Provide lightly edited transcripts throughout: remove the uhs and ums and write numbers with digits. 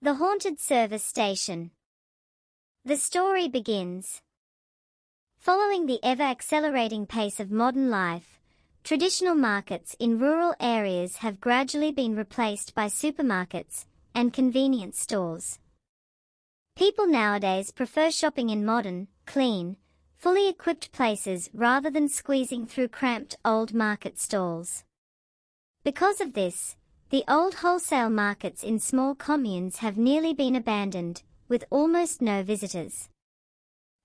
The haunted service station. The story begins. Following the ever-accelerating pace of modern life, traditional markets in rural areas have gradually been replaced by supermarkets and convenience stores. People nowadays prefer shopping in modern, clean, fully equipped places rather than squeezing through cramped old market stalls. Because of this, the old wholesale markets in small communes have nearly been abandoned, with almost no visitors.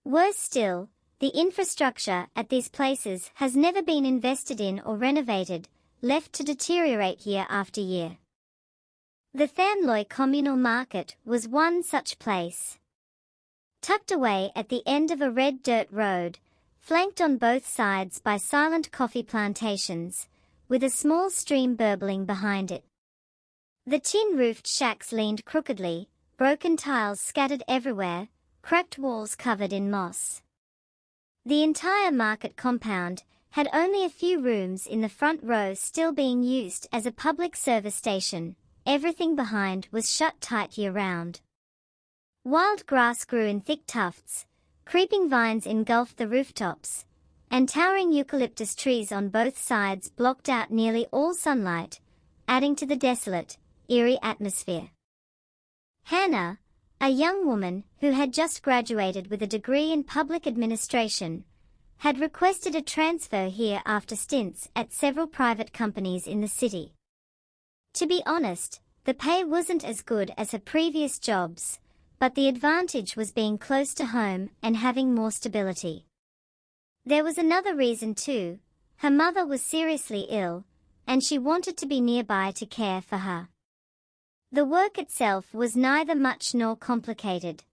Worse still, the infrastructure at these places has never been invested in or renovated, left to deteriorate year after year. The Thanloi Communal Market was one such place. Tucked away at the end of a red dirt road, flanked on both sides by silent coffee plantations, with a small stream burbling behind it. The tin-roofed shacks leaned crookedly, broken tiles scattered everywhere, cracked walls covered in moss. The entire market compound had only a few rooms in the front row still being used as a public service station. Everything behind was shut tight year-round. Wild grass grew in thick tufts, creeping vines engulfed the rooftops, and towering eucalyptus trees on both sides blocked out nearly all sunlight, adding to the desolate, eerie atmosphere. Hannah, a young woman who had just graduated with a degree in public administration, had requested a transfer here after stints at several private companies in the city. To be honest, the pay wasn't as good as her previous jobs, but the advantage was being close to home and having more stability. There was another reason too. Her mother was seriously ill, and she wanted to be nearby to care for her. The work itself was neither much nor complicated.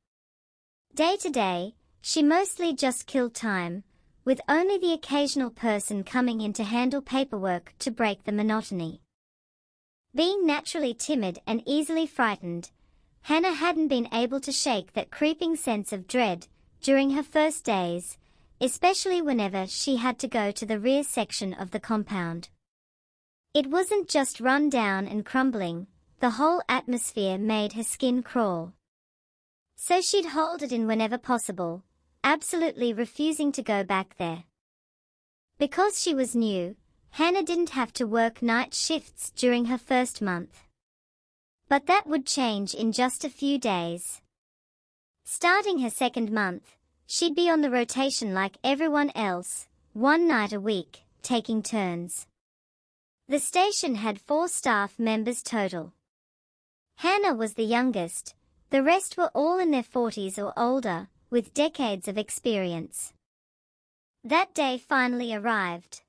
Day to day, she mostly just killed time, with only the occasional person coming in to handle paperwork to break the monotony. Being naturally timid and easily frightened, Hannah hadn't been able to shake that creeping sense of dread during her first days, especially whenever she had to go to the rear section of the compound. It wasn't just run down and crumbling, the whole atmosphere made her skin crawl. So she'd hold it in whenever possible, absolutely refusing to go back there. Because she was new, Hannah didn't have to work night shifts during her first month. But that would change in just a few days. Starting her second month, she'd be on the rotation like everyone else, one night a week, taking turns. The station had 4 staff members total. Hannah was the youngest, the rest were all in their 40s or older, with decades of experience. That day finally arrived.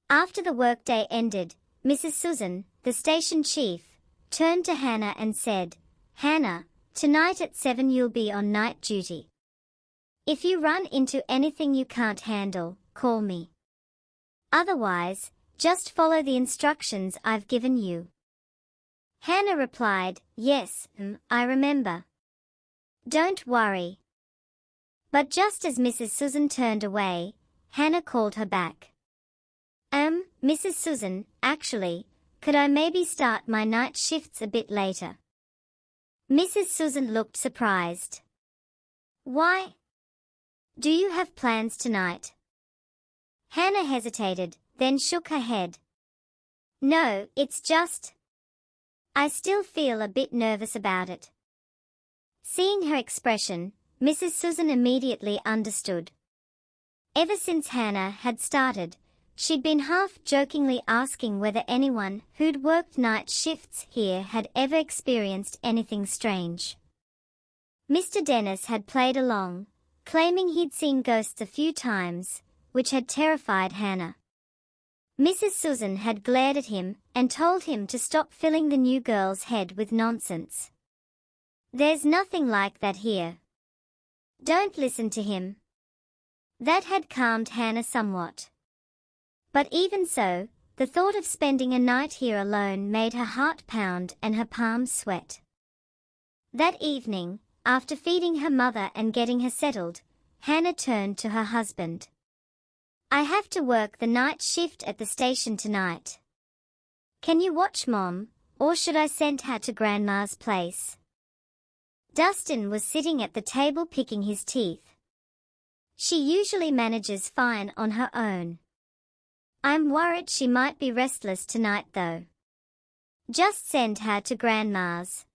After the workday ended, Mrs. Susan, the station chief, turned to Hannah and said, "Hannah, tonight at 7 you'll be on night duty. If you run into anything you can't handle, call me. Otherwise, just follow the instructions I've given you." Hannah replied, "Yes, I remember. Don't worry." But just as Mrs. Susan turned away, Hannah called her back. Mrs. Susan, actually, could I maybe start my night shifts a bit later?" Mrs. Susan looked surprised. "Why? Do you have plans tonight?" Hannah hesitated, then shook her head. "No, it's just... I still feel a bit nervous about it." Seeing her expression, Mrs. Susan immediately understood. Ever since Hannah had started, she'd been half-jokingly asking whether anyone who'd worked night shifts here had ever experienced anything strange. Mr. Dennis had played along, claiming he'd seen ghosts a few times, which had terrified Hannah. Mrs. Susan had glared at him and told him to stop filling the new girl's head with nonsense. "There's nothing like that here. Don't listen to him." That had calmed Hannah somewhat. But even so, the thought of spending a night here alone made her heart pound and her palms sweat. That evening, after feeding her mother and getting her settled, Hannah turned to her husband. "I have to work the night shift at the station tonight. Can you watch Mom, or should I send her to Grandma's place?" Dustin was sitting at the table picking his teeth. She usually manages fine on her own. I'm worried she might be restless tonight though. Just send her to Grandma's.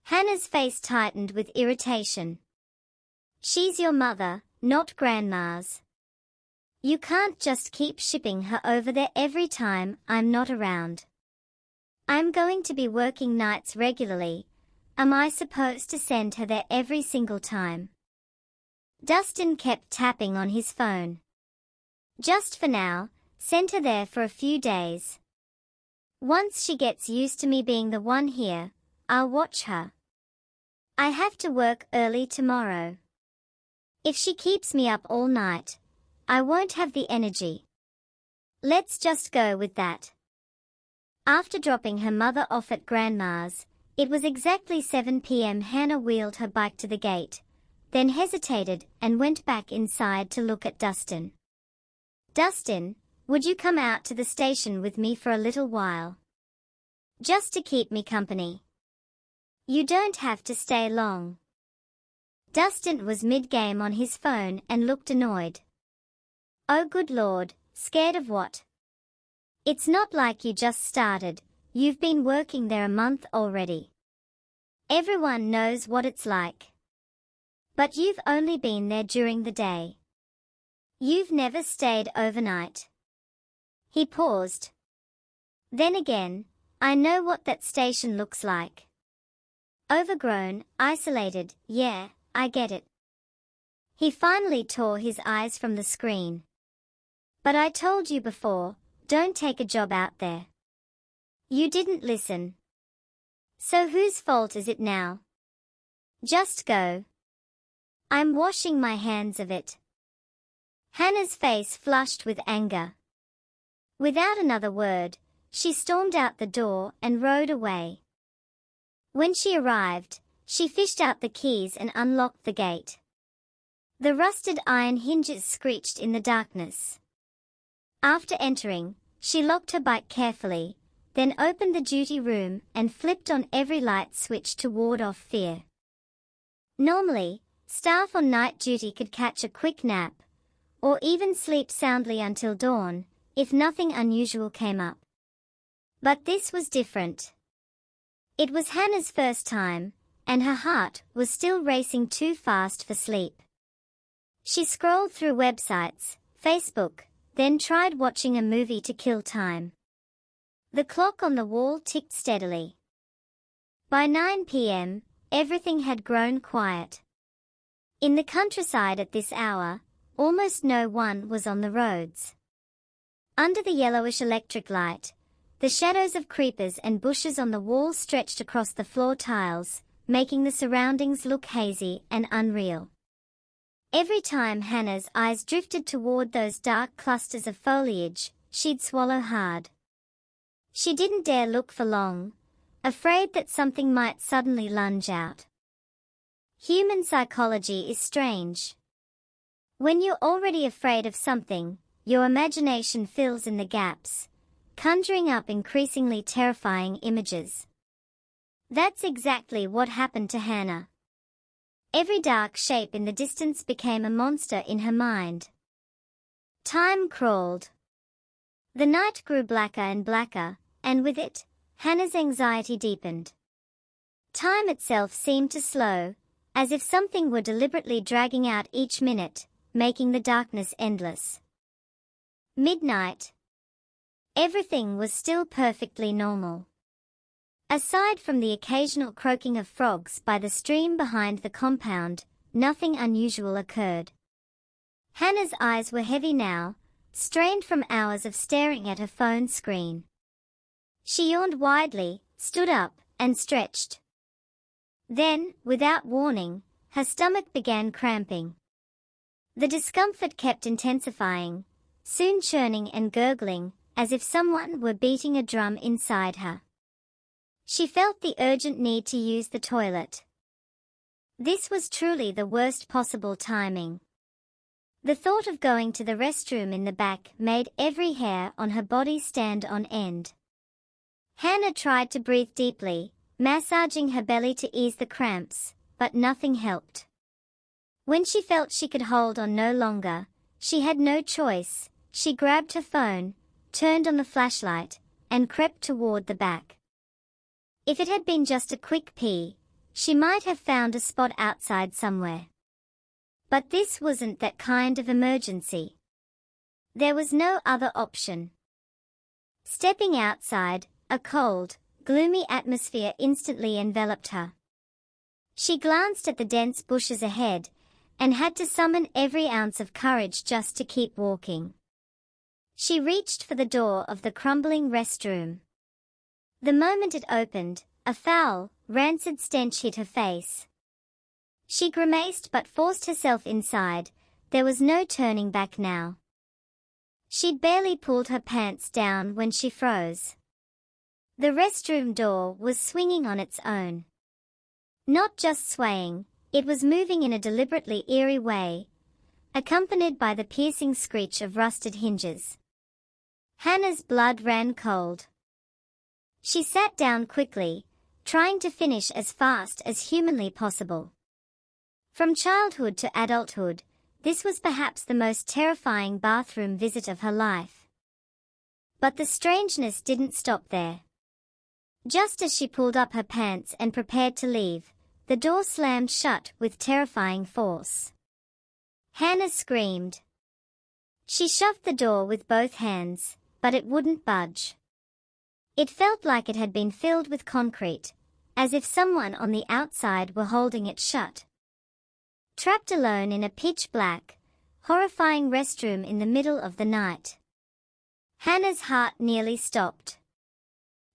Hannah's face tightened with irritation. She's your mother, not Grandma's. You can't just keep shipping her over there every time I'm not around. I'm going to be working nights regularly. Am I supposed to send her there every single time? Dustin kept tapping on his phone. Just for now, send her there for a few days. Once she gets used to me being the one here, I'll watch her. I have to work early tomorrow. If she keeps me up all night, I won't have the energy. Let's just go with that. After dropping her mother off at Grandma's, it was exactly 7 p.m. Hannah wheeled her bike to the gate, then hesitated and went back inside to look at Dustin. Dustin, would you come out to the station with me for a little while? Just to keep me company. You don't have to stay long. Dustin was mid-game on his phone and looked annoyed. Oh good Lord, scared of what? It's not like you just started, you've been working there a month already. Everyone knows what it's like. But you've only been there during the day. You've never stayed overnight. He paused. Then again, I know what that station looks like. Overgrown, isolated, yeah, I get it. He finally tore his eyes from the screen. But I told you before, don't take a job out there. You didn't listen. So whose fault is it now? Just go. I'm washing my hands of it. Hannah's face flushed with anger. Without another word, she stormed out the door and rode away. When she arrived, she fished out the keys and unlocked the gate. The rusted iron hinges screeched in the darkness. After entering, she locked her bike carefully, then opened the duty room and flipped on every light switch to ward off fear. Normally, staff on night duty could catch a quick nap, or even sleep soundly until dawn, if nothing unusual came up. But this was different. It was Hannah's first time, and her heart was still racing too fast for sleep. She scrolled through websites, Facebook, then tried watching a movie to kill time. The clock on the wall ticked steadily. By 9 p.m., everything had grown quiet. In the countryside at this hour, almost no one was on the roads. Under the yellowish electric light, the shadows of creepers and bushes on the wall stretched across the floor tiles, making the surroundings look hazy and unreal. Every time Hannah's eyes drifted toward those dark clusters of foliage, she'd swallow hard. She didn't dare look for long, afraid that something might suddenly lunge out. Human psychology is strange. When you're already afraid of something, your imagination fills in the gaps, conjuring up increasingly terrifying images. That's exactly what happened to Hannah. Every dark shape in the distance became a monster in her mind. Time crawled. The night grew blacker and blacker, and with it, Hannah's anxiety deepened. Time itself seemed to slow, as if something were deliberately dragging out each minute, making the darkness endless. Midnight. Everything was still perfectly normal. Aside from the occasional croaking of frogs by the stream behind the compound, nothing unusual occurred. Hannah's eyes were heavy now, strained from hours of staring at her phone screen. She yawned widely, stood up, and stretched. Then, without warning, her stomach began cramping. The discomfort kept intensifying, soon churning and gurgling, as if someone were beating a drum inside her. She felt the urgent need to use the toilet. This was truly the worst possible timing. The thought of going to the restroom in the back made every hair on her body stand on end. Hannah tried to breathe deeply, massaging her belly to ease the cramps, but nothing helped. When she felt she could hold on no longer, she had no choice. She grabbed her phone, turned on the flashlight, and crept toward the back. If it had been just a quick pee, she might have found a spot outside somewhere. But this wasn't that kind of emergency. There was no other option. Stepping outside, a cold, gloomy atmosphere instantly enveloped her. She glanced at the dense bushes ahead, and had to summon every ounce of courage just to keep walking. She reached for the door of the crumbling restroom. The moment it opened, a foul, rancid stench hit her face. She grimaced but forced herself inside. There was no turning back now. She'd barely pulled her pants down when she froze. The restroom door was swinging on its own. Not just swaying, it was moving in a deliberately eerie way, accompanied by the piercing screech of rusted hinges. Hannah's blood ran cold. She sat down quickly, trying to finish as fast as humanly possible. From childhood to adulthood, this was perhaps the most terrifying bathroom visit of her life. But the strangeness didn't stop there. Just as she pulled up her pants and prepared to leave, the door slammed shut with terrifying force. Hannah screamed. She shoved the door with both hands, but it wouldn't budge. It felt like it had been filled with concrete, as if someone on the outside were holding it shut. Trapped alone in a pitch-black, horrifying restroom in the middle of the night, Hannah's heart nearly stopped.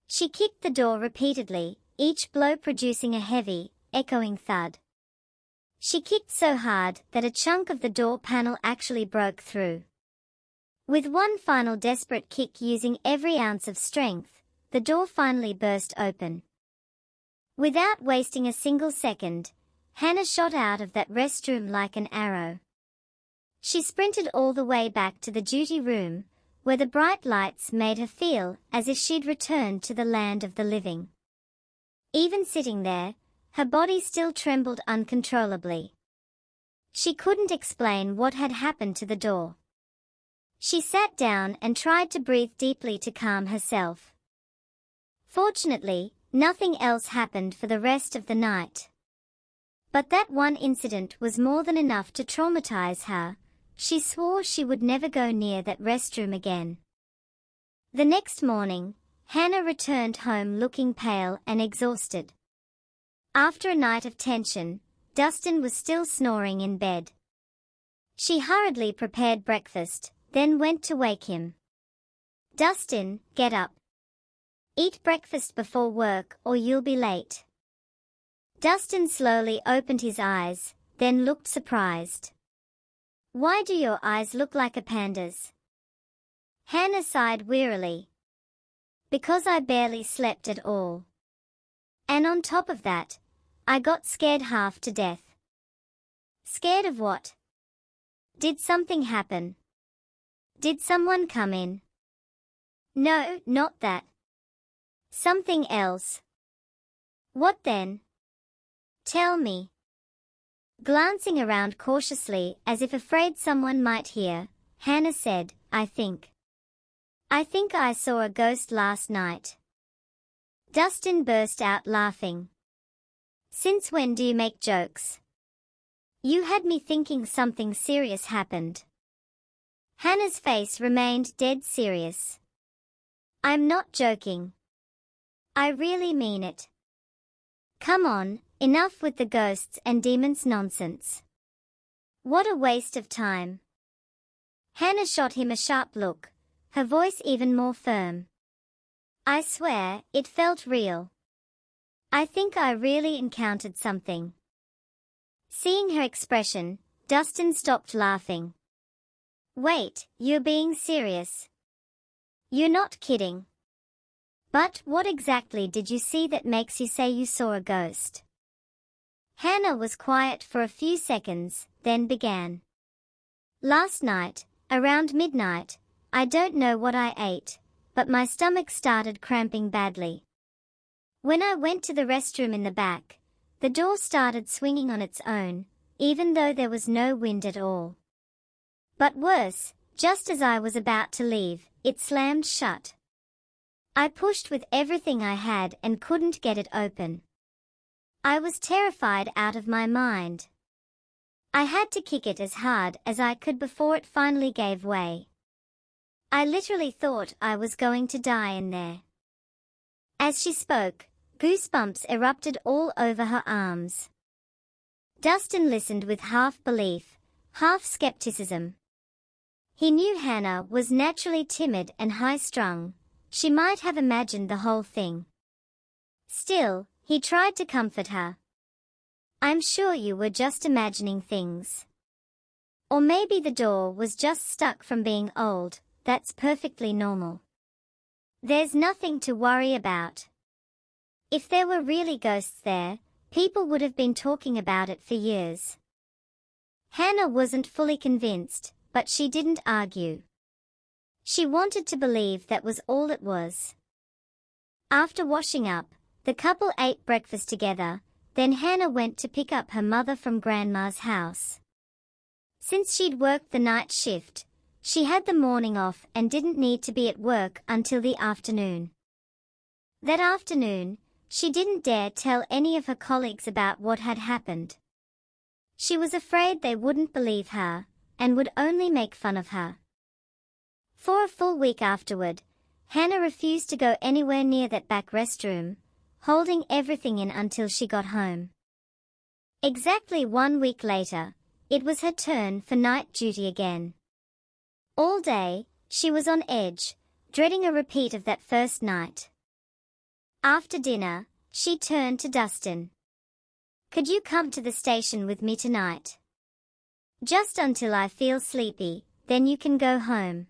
She kicked the door repeatedly, each blow producing a heavy, echoing thud. She kicked so hard that a chunk of the door panel actually broke through. With one final desperate kick using every ounce of strength, the door finally burst open. Without wasting a single second, Hannah shot out of that restroom like an arrow. She sprinted all the way back to the duty room, where the bright lights made her feel as if she'd returned to the land of the living. Even sitting there, her body still trembled uncontrollably. She couldn't explain what had happened to the door. She sat down and tried to breathe deeply to calm herself. Fortunately, nothing else happened for the rest of the night. But that one incident was more than enough to traumatize her. She swore she would never go near that restroom again. The next morning, Hannah returned home looking pale and exhausted. After a night of tension, Dustin was still snoring in bed. She hurriedly prepared breakfast, then went to wake him. "Dustin, get up. Eat breakfast before work or you'll be late." Dustin slowly opened his eyes, then looked surprised. "Why do your eyes look like a panda's?" Hannah sighed wearily. "Because I barely slept at all. And on top of that, I got scared half to death." "Scared of what? Did something happen? Did someone come in?" "No, not that. Something else." "What then? Tell me." Glancing around cautiously as if afraid someone might hear, Hannah said, I think I saw a ghost last night." Dustin burst out laughing. "Since when do you make jokes? You had me thinking something serious happened." Hannah's face remained dead serious. "I'm not joking. I really mean it. Come on, enough with the ghosts and demons nonsense. What a waste of time." Hannah shot him a sharp look, her voice even more firm. "I swear, it felt real. I think I really encountered something." Seeing her expression, Dustin stopped laughing. "Wait, you're being serious? You're not kidding? But what exactly did you see that makes you say you saw a ghost?" Hannah was quiet for a few seconds, then began. "Last night, around midnight, I don't know what I ate, but my stomach started cramping badly. When I went to the restroom in the back, the door started swinging on its own, even though there was no wind at all. But worse, just as I was about to leave, it slammed shut. I pushed with everything I had and couldn't get it open. I was terrified out of my mind. I had to kick it as hard as I could before it finally gave way. I literally thought I was going to die in there. As she spoke, goosebumps erupted all over her arms. Dustin listened with half belief, half skepticism. He knew Hannah was naturally timid and high-strung. She might have imagined the whole thing. Still, he tried to comfort her. "I'm sure you were just imagining things. Or maybe the door was just stuck from being old. That's perfectly normal. There's nothing to worry about. If there were really ghosts there, people would have been talking about it for years." Hannah wasn't fully convinced, but she didn't argue. She wanted to believe that was all it was. After washing up, the couple ate breakfast together, then Hannah went to pick up her mother from Grandma's house. Since she'd worked the night shift, she had the morning off and didn't need to be at work until the afternoon. That afternoon, she didn't dare tell any of her colleagues about what had happened. She was afraid they wouldn't believe her, and would only make fun of her. For a full week afterward, Hannah refused to go anywhere near that back restroom, holding everything in until she got home. Exactly 1 week later, it was her turn for night duty again. All day, she was on edge, dreading a repeat of that first night. After dinner, she turned to Dustin. "Could you come to the station with me tonight? Just until I feel sleepy, then you can go home."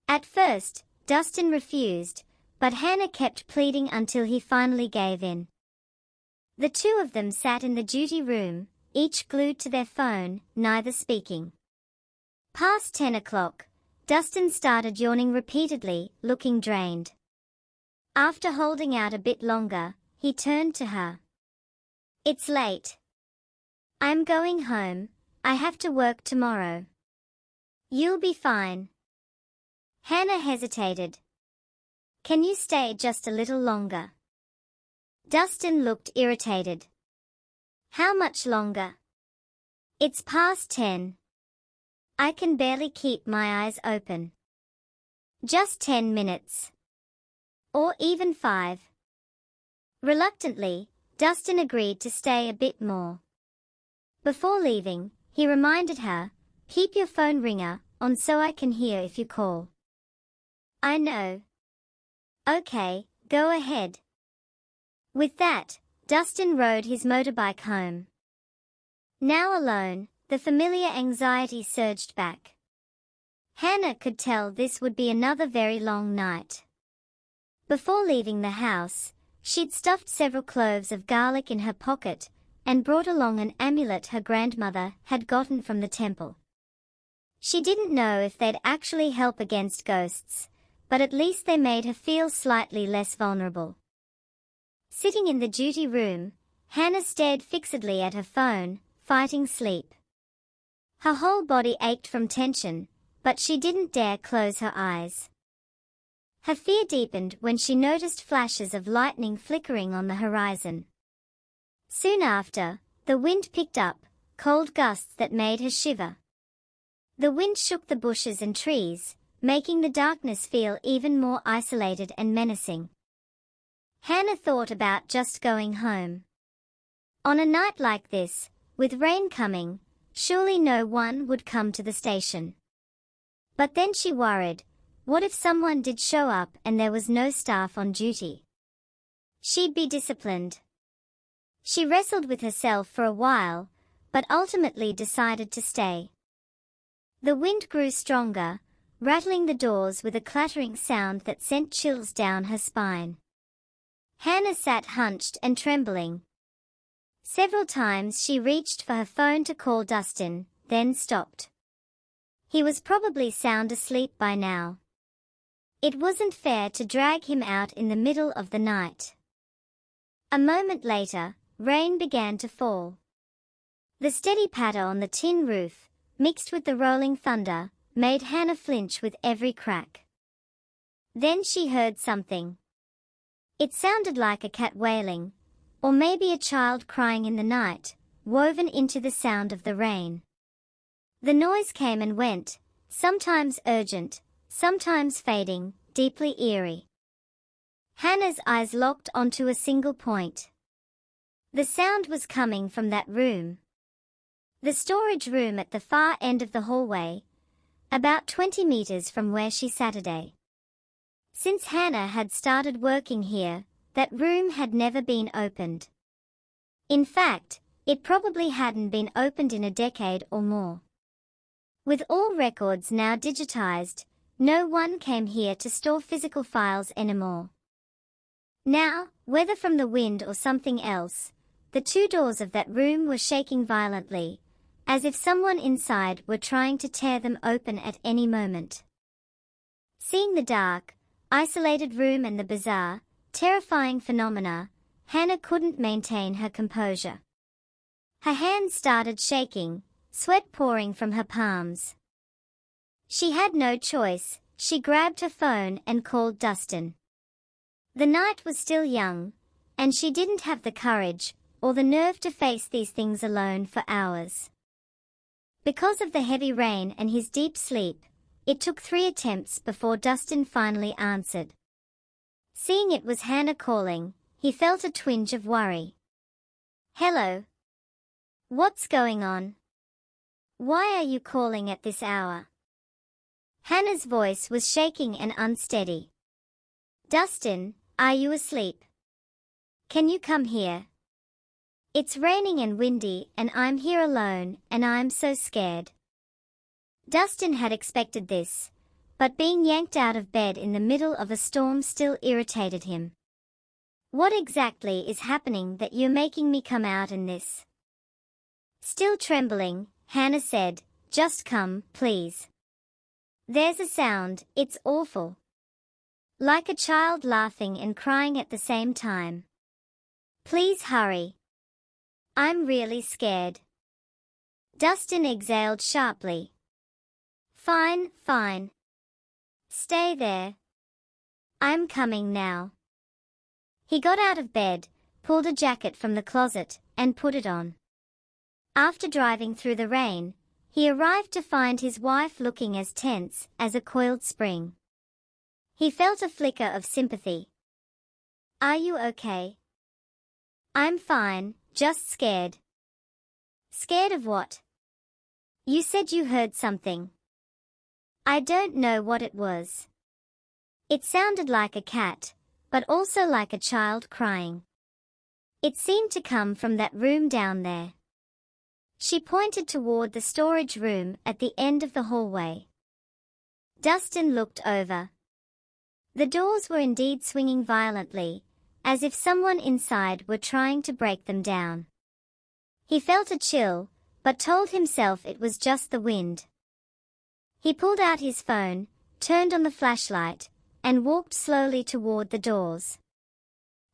At first, Dustin refused, but Hannah kept pleading until he finally gave in. The two of them sat in the duty room, each glued to their phone, neither speaking. Past 10 o'clock, Dustin started yawning repeatedly, looking drained. After holding out a bit longer, he turned to her. "It's late. I'm going home. I have to work tomorrow." "You'll be fine." Hannah hesitated. "Can you stay just a little longer?" Dustin looked irritated. "How much longer?" "It's past 10. I can barely keep my eyes open." "Just 10 minutes. Or even 5. Reluctantly, Dustin agreed to stay a bit more. Before leaving, he reminded her, "Keep your phone ringer on so I can hear if you call." "I know." "Okay, go ahead." With that, Dustin rode his motorbike home. Now alone, the familiar anxiety surged back. Hannah could tell this would be another very long night. Before leaving the house, she'd stuffed several cloves of garlic in her pocket and brought along an amulet her grandmother had gotten from the temple. She didn't know if they'd actually help against ghosts, but at least they made her feel slightly less vulnerable. Sitting in the duty room, Hannah stared fixedly at her phone, fighting sleep. Her whole body ached from tension, but she didn't dare close her eyes. Her fear deepened when she noticed flashes of lightning flickering on the horizon. Soon after, the wind picked up, cold gusts that made her shiver. The wind shook the bushes and trees, making the darkness feel even more isolated and menacing. Hannah thought about just going home. On a night like this, with rain coming, surely no one would come to the station. But then she worried, what if someone did show up and there was no staff on duty? She'd be disciplined. She wrestled with herself for a while, but ultimately decided to stay. The wind grew stronger, rattling the doors with a clattering sound that sent chills down her spine. Hannah sat hunched and trembling. Several times she reached for her phone to call Dustin, then stopped. He was probably sound asleep by now. It wasn't fair to drag him out in the middle of the night. A moment later, rain began to fall. The steady patter on the tin roof, mixed with the rolling thunder, made Hannah flinch with every crack. Then she heard something. It sounded like a cat wailing, or maybe a child crying in the night, woven into the sound of the rain. The noise came and went, sometimes urgent, sometimes fading, deeply eerie. Hannah's eyes locked onto a single point. The sound was coming from that room. The storage room at the far end of the hallway, about 20 meters from where she sat today. Since Hannah had started working here, that room had never been opened. In fact, it probably hadn't been opened in a decade or more. With all records now digitized, no one came here to store physical files anymore. Now, whether from the wind or something else, the two doors of that room were shaking violently, as if someone inside were trying to tear them open at any moment. Seeing the dark, isolated room and the bizarre, terrifying phenomena, Hannah couldn't maintain her composure. Her hands started shaking, sweat pouring from her palms. She had no choice. She grabbed her phone and called Dustin. The night was still young, and she didn't have the courage or the nerve to face these things alone for hours. Because of the heavy rain and his deep sleep, it took 3 attempts before Dustin finally answered. Seeing it was Hannah calling, he felt a twinge of worry. Hello. What's going on? Why are you calling at this hour? Hannah's voice was shaking and unsteady. Dustin, are you asleep? Can you come here? It's raining and windy and I'm here alone and I'm so scared. Dustin had expected this, but being yanked out of bed in the middle of a storm still irritated him. What exactly is happening that you're making me come out in this? Still trembling, Hannah said, just come, please. There's a sound, it's awful. Like a child laughing and crying at the same time. Please hurry. I'm really scared. Dustin exhaled sharply. Fine, fine. Stay there. I'm coming now. He got out of bed, pulled a jacket from the closet, and put it on. After driving through the rain, he arrived to find his wife looking as tense as a coiled spring. He felt a flicker of sympathy. Are you okay? I'm fine, just scared. Scared of what? You said you heard something. I don't know what it was. It sounded like a cat, but also like a child crying. It seemed to come from that room down there. She pointed toward the storage room at the end of the hallway. Dustin looked over. The doors were indeed swinging violently, as if someone inside were trying to break them down. He felt a chill, but told himself it was just the wind. He pulled out his phone, turned on the flashlight, and walked slowly toward the doors.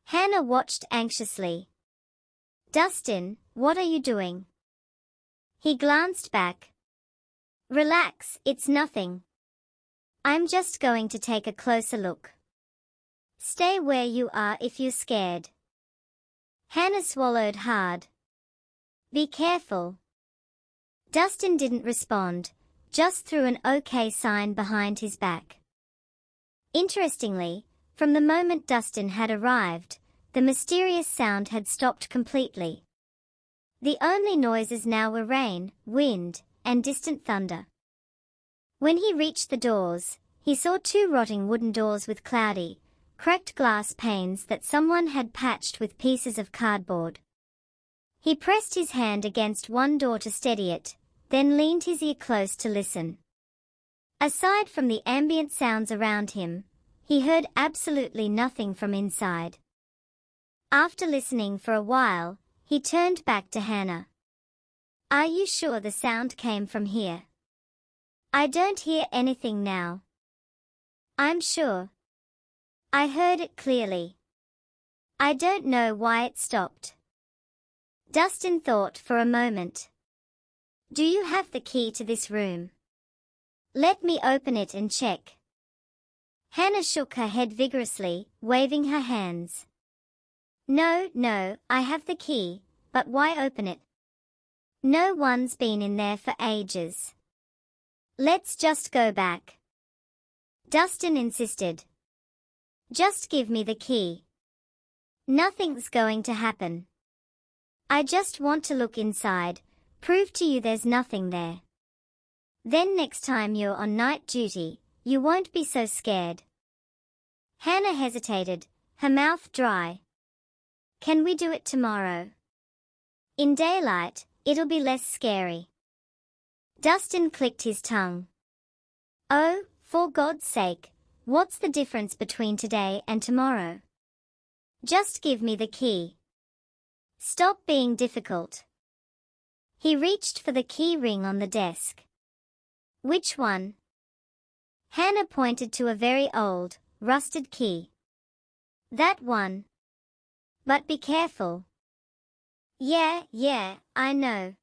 Hannah watched anxiously. Dustin, what are you doing? He glanced back. Relax, it's nothing. I'm just going to take a closer look. Stay where you are if you're scared. Hannah swallowed hard. Be careful. Dustin didn't respond, just threw an okay sign behind his back. Interestingly, from the moment Dustin had arrived, the mysterious sound had stopped completely. The only noises now were rain, wind, and distant thunder. When he reached the doors, he saw 2 rotting wooden doors with cloudy, cracked glass panes that someone had patched with pieces of cardboard. He pressed his hand against one door to steady it, then leaned his ear close to listen. Aside from the ambient sounds around him, he heard absolutely nothing from inside. After listening for a while, he turned back to Hannah. Are you sure the sound came from here? I don't hear anything now. I'm sure. I heard it clearly. I don't know why it stopped. Dustin thought for a moment. Do you have the key to this room? Let me open it and check. Hannah shook her head vigorously, waving her hands. No, I have the key, but why open it? No one's been in there for ages. Let's just go back. Dustin insisted. Just give me the key. Nothing's going to happen. I just want to look inside, prove to you there's nothing there. Then next time you're on night duty, you won't be so scared. Hannah hesitated, her mouth dry. Can we do it tomorrow? In daylight, it'll be less scary. Dustin clicked his tongue. Oh, for God's sake, what's the difference between today and tomorrow? Just give me the key. Stop being difficult. He reached for the key ring on the desk. Which one? Hannah pointed to a very old, rusted key. That one. But be careful. Yeah, I know.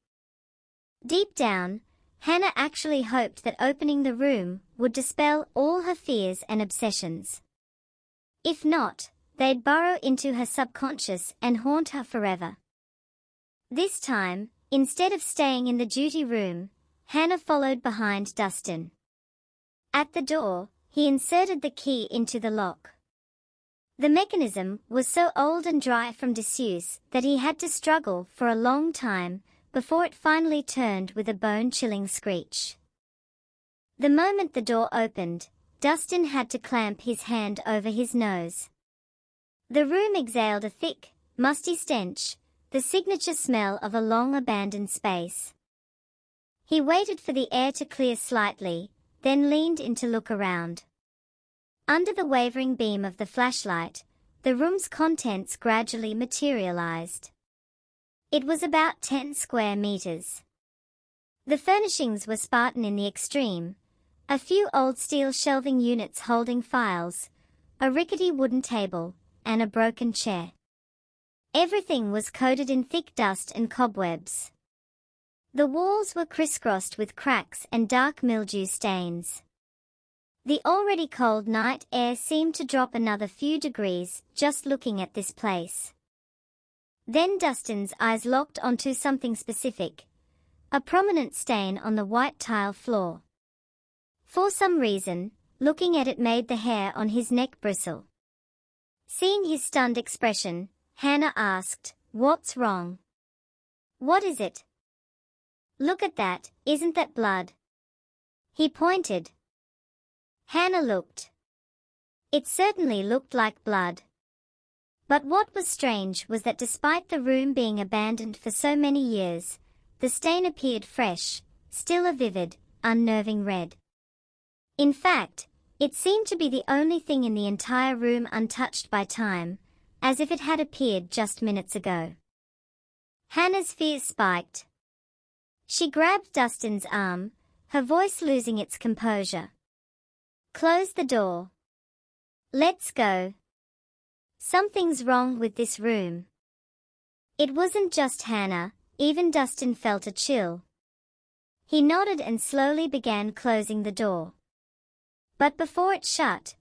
Deep down, Hannah actually hoped that opening the room would dispel all her fears and obsessions. If not, they'd burrow into her subconscious and haunt her forever. This time, instead of staying in the duty room, Hannah followed behind Dustin. At the door, he inserted the key into the lock. The mechanism was so old and dry from disuse that he had to struggle for a long time before it finally turned with a bone-chilling screech. The moment the door opened, Dustin had to clamp his hand over his nose. The room exhaled a thick, musty stench, the signature smell of a long-abandoned space. He waited for the air to clear slightly, then leaned in to look around. Under the wavering beam of the flashlight, the room's contents gradually materialized. It was about 10 square meters. The furnishings were Spartan in the extreme, a few old steel shelving units holding files, a rickety wooden table, and a broken chair. Everything was coated in thick dust and cobwebs. The walls were crisscrossed with cracks and dark mildew stains. The already cold night air seemed to drop another few degrees just looking at this place. Then Dustin's eyes locked onto something specific, a prominent stain on the white tile floor. For some reason, looking at it made the hair on his neck bristle. Seeing his stunned expression, Hannah asked, "What's wrong? What is it?" "Look at that, isn't that blood?" He pointed. Hannah looked. It certainly looked like blood. But what was strange was that despite the room being abandoned for so many years, the stain appeared fresh, still a vivid, unnerving red. In fact, it seemed to be the only thing in the entire room untouched by time, as if it had appeared just minutes ago. Hannah's fears spiked. She grabbed Dustin's arm, her voice losing its composure. "Close the door. Let's go. Something's wrong with this room." It wasn't just Hannah, even Dustin felt a chill. He nodded and slowly began closing the door. But before it shut,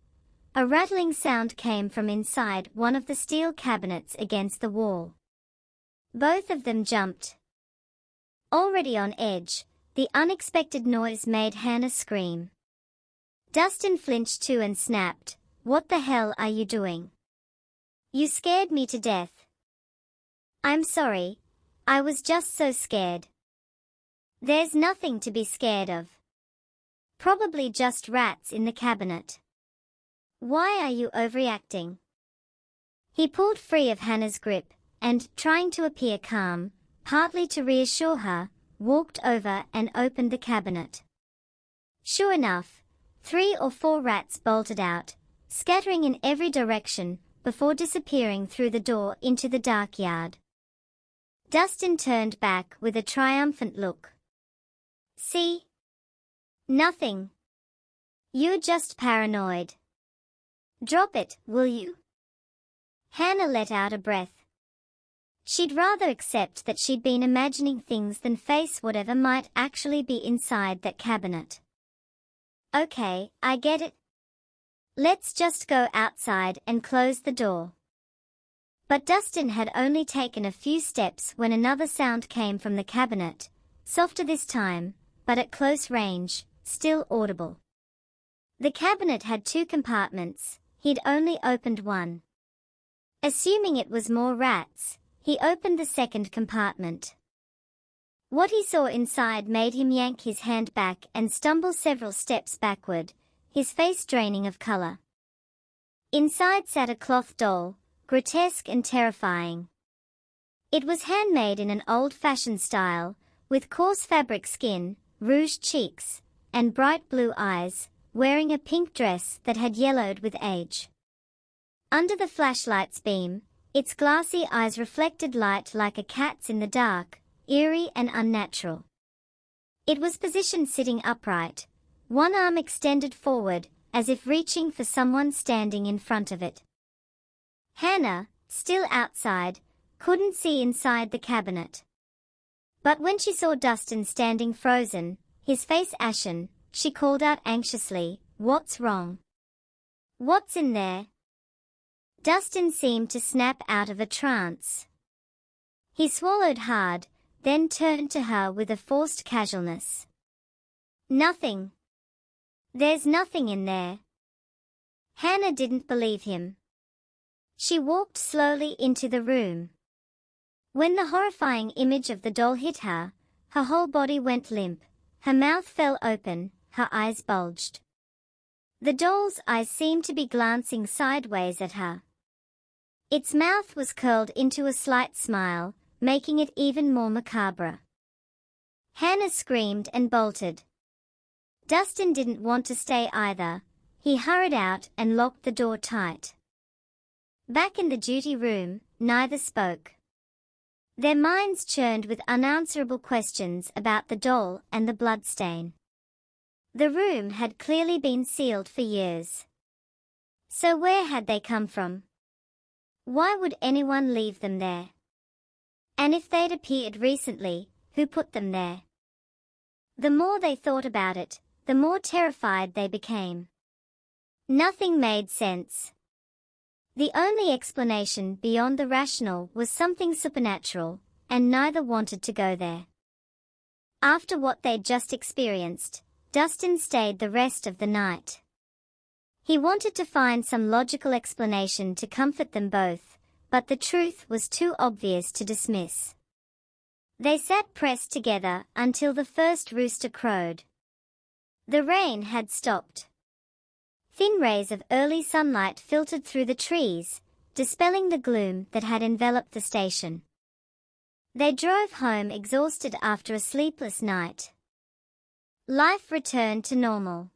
a rattling sound came from inside one of the steel cabinets against the wall. Both of them jumped. Already on edge, the unexpected noise made Hannah scream. Dustin flinched too and snapped, "What the hell are you doing? You scared me to death." "I'm sorry, I was just so scared." "There's nothing to be scared of. Probably just rats in the cabinet. Why are you overreacting?" He pulled free of Hannah's grip, and, trying to appear calm, partly to reassure her, walked over and opened the cabinet. Sure enough, 3 or 4 rats bolted out, scattering in every direction, before disappearing through the door into the dark yard. Dustin turned back with a triumphant look. "See? Nothing. You're just paranoid. Drop it, will you?" Hannah let out a breath. She'd rather accept that she'd been imagining things than face whatever might actually be inside that cabinet. Okay, I get it. Let's just go outside and close the door. But Dustin had only taken a few steps when another sound came from the cabinet, softer this time, but at close range, still audible. The cabinet had 2 compartments, he'd only opened one. Assuming it was more rats, he opened the second compartment. What he saw inside made him yank his hand back and stumble several steps backward, his face draining of color. Inside sat a cloth doll, grotesque and terrifying. It was handmade in an old-fashioned style, with coarse fabric skin, rouged cheeks, and bright blue eyes, wearing a pink dress that had yellowed with age. Under the flashlight's beam, its glassy eyes reflected light like a cat's in the dark, eerie and unnatural. It was positioned sitting upright, one arm extended forward, as if reaching for someone standing in front of it. Hannah, still outside, couldn't see inside the cabinet. But when she saw Dustin standing frozen, his face ashen, she called out anxiously, "What's wrong? What's in there?" Dustin seemed to snap out of a trance. He swallowed hard, then turned to her with a forced casualness. "Nothing. There's nothing in there." Hannah didn't believe him. She walked slowly into the room. When the horrifying image of the doll hit her, her whole body went limp, her mouth fell open, her eyes bulged. The doll's eyes seemed to be glancing sideways at her. Its mouth was curled into a slight smile, making it even more macabre. Hannah screamed and bolted. Dustin didn't want to stay either. He hurried out and locked the door tight. Back in the duty room, neither spoke. Their minds churned with unanswerable questions about the doll and the bloodstain. The room had clearly been sealed for years. So where had they come from? Why would anyone leave them there? And if they'd appeared recently, who put them there? The more they thought about it, the more terrified they became. Nothing made sense. The only explanation beyond the rational was something supernatural, and neither wanted to go there. After what they'd just experienced, Dustin stayed the rest of the night. He wanted to find some logical explanation to comfort them both, but the truth was too obvious to dismiss. They sat pressed together until the first rooster crowed. The rain had stopped. Thin rays of early sunlight filtered through the trees, dispelling the gloom that had enveloped the station. They drove home exhausted after a sleepless night. Life returned to normal.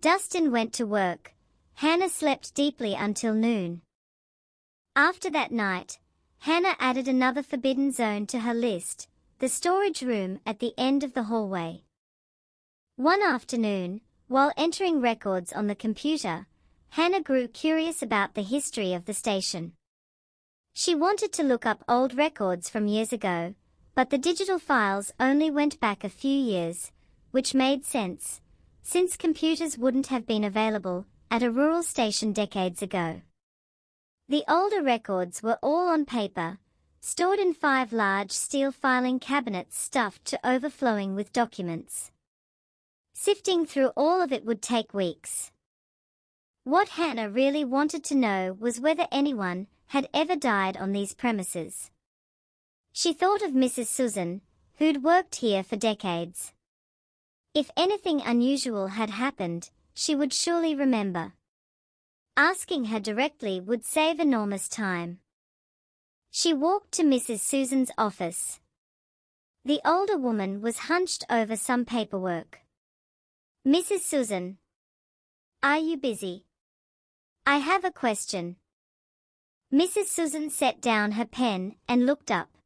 Dustin went to work. Hannah slept deeply until noon. After that night, Hannah added another forbidden zone to her list, the storage room at the end of the hallway. One afternoon, while entering records on the computer, Hannah grew curious about the history of the station. She wanted to look up old records from years ago, but the digital files only went back a few years, which made sense, since computers wouldn't have been available at a rural station decades ago. The older records were all on paper, stored in 5 large steel filing cabinets stuffed to overflowing with documents. Sifting through all of it would take weeks. What Hannah really wanted to know was whether anyone had ever died on these premises. She thought of Mrs. Susan, who'd worked here for decades. If anything unusual had happened, she would surely remember. Asking her directly would save enormous time. She walked to Mrs. Susan's office. The older woman was hunched over some paperwork. "Mrs. Susan, are you busy? I have a question." Mrs. Susan set down her pen and looked up.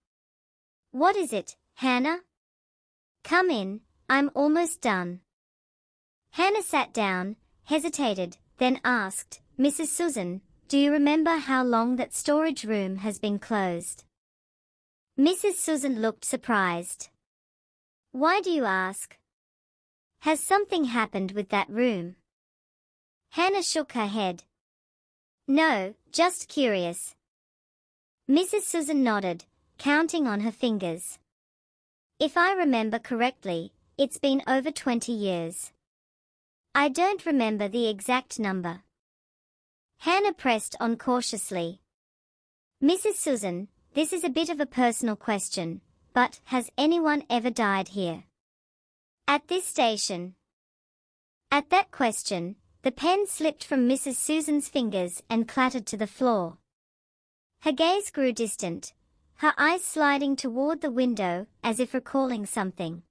"What is it, Hannah?" "Come in, I'm almost done." Hannah sat down, hesitated, then asked, "Mrs. Susan, do you remember how long that storage room has been closed? Mrs. Susan looked surprised. Why do you ask? Has something happened with that room? Hannah shook her head. No, just curious. Mrs. Susan nodded, counting on her fingers. If I remember correctly, it's been over 20 years. I don't remember the exact number. Hannah pressed on cautiously. Mrs. Susan, this is a bit of a personal question, but has anyone ever died here? At this station? At that question, the pen slipped from Mrs. Susan's fingers and clattered to the floor. Her gaze grew distant, her eyes sliding toward the window as if recalling something.